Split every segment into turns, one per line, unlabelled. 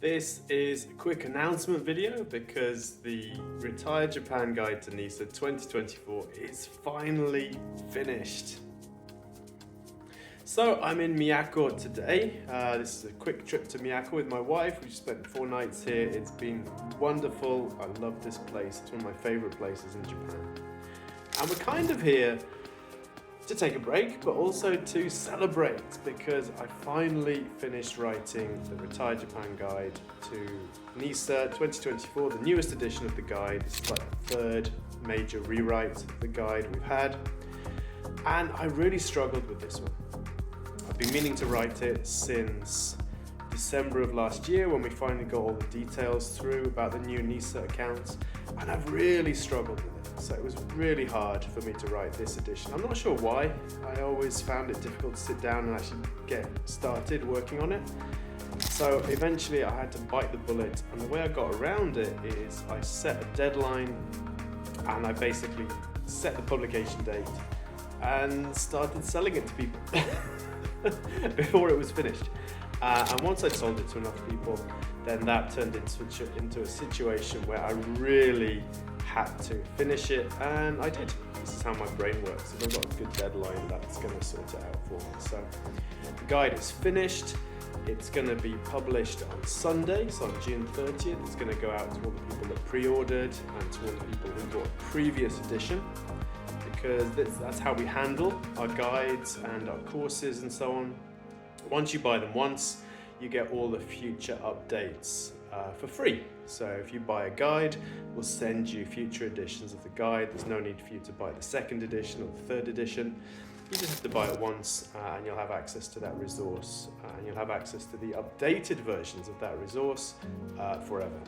This is a quick announcement video because the Retire Japan Guide to NISA 2024 is finally finished. So I'm in Miyako today. This is a quick trip to Miyako with my wife. We've spent 4 nights here. It's been wonderful. I love this place. It's one of my favorite places in Japan. And we're kind of here to take a break, but also to celebrate because I finally finished writing the Retire Japan Guide to NISA 2024, the newest edition of the guide. It's like the 3rd major rewrite of the guide we've had. And I really struggled with this one. I've been meaning to write it since December of last year when we finally got all the details through about the new NISA accounts, and I've really struggled with it. So it was really hard for me to write this edition. I'm not sure why. I always found it difficult to sit down and actually get started working on it. So eventually I had to bite the bullet, and the way I got around it is I set a deadline and I basically set the publication date and started selling it to people before it was finished. And once I sold it to enough people, then that turned into a situation where I really had to finish it, and I did. This is how my brain works. If I've got a good deadline, that's going to sort it out for me. So the guide is finished. It's going to be published on Sunday, so on June 30th. It's going to go out to all the people that pre-ordered and to all the people who bought a previous edition, because that's how we handle our guides and our courses and so on. Once you buy them once, you get all the future updates for free. So if you buy a guide, we'll send you future editions of the guide. There's no need for you to buy the 2nd edition or the 3rd edition. You just have to buy it once and you'll have access to that resource, and you'll have access to the updated versions of that resource forever.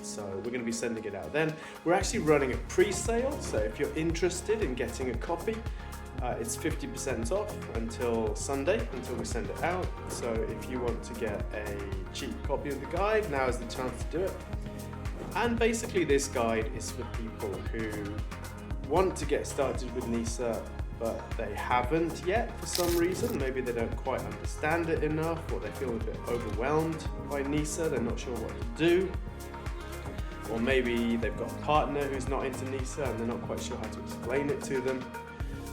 So we're going to be sending it out then. We're actually running a pre-sale, so if you're interested in getting a copy, it's 50% off until Sunday, until we send it out. So if you want to get a cheap copy of the guide, now is the chance to do it. And basically this guide is for people who want to get started with NISA, but they haven't yet for some reason. Maybe they don't quite understand it enough, or they feel a bit overwhelmed by NISA, they're not sure what to do. Or maybe they've got a partner who's not into NISA and they're not quite sure how to explain it to them.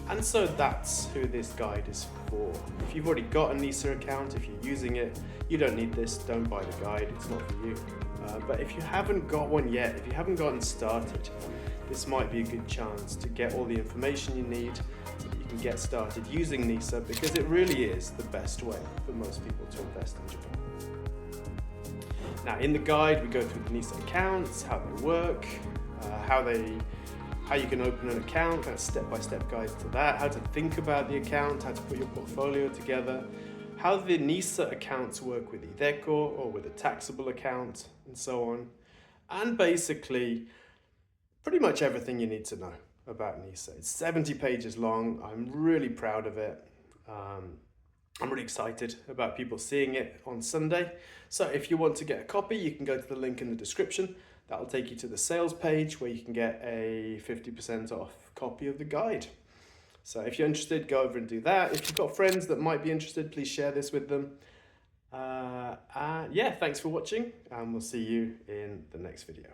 And so that's who this guide is for. If you've already got a NISA account, if you're using it, you don't need this, don't buy the guide, it's not for you. But if you haven't got one yet, if you haven't gotten started, this might be a good chance to get all the information you need so that you can get started using NISA, because it really is the best way for most people to invest in Japan. Now in the guide we go through the NISA accounts, how they work, how you can open an account, kind of step-by-step guides to that, how to think about the account, how to put your portfolio together, how the NISA accounts work with iDeCo or with a taxable account, and so on. And basically, pretty much everything you need to know about NISA. It's 70 pages long. I'm really proud of it. I'm really excited about people seeing it on Sunday. So if you want to get a copy, you can go to the link in the description. That'll take you to the sales page where you can get a 50% off copy of the guide. So if you're interested, go over and do that. If you've got friends that might be interested, please share this with them. Yeah, thanks for watching, and we'll see you in the next video.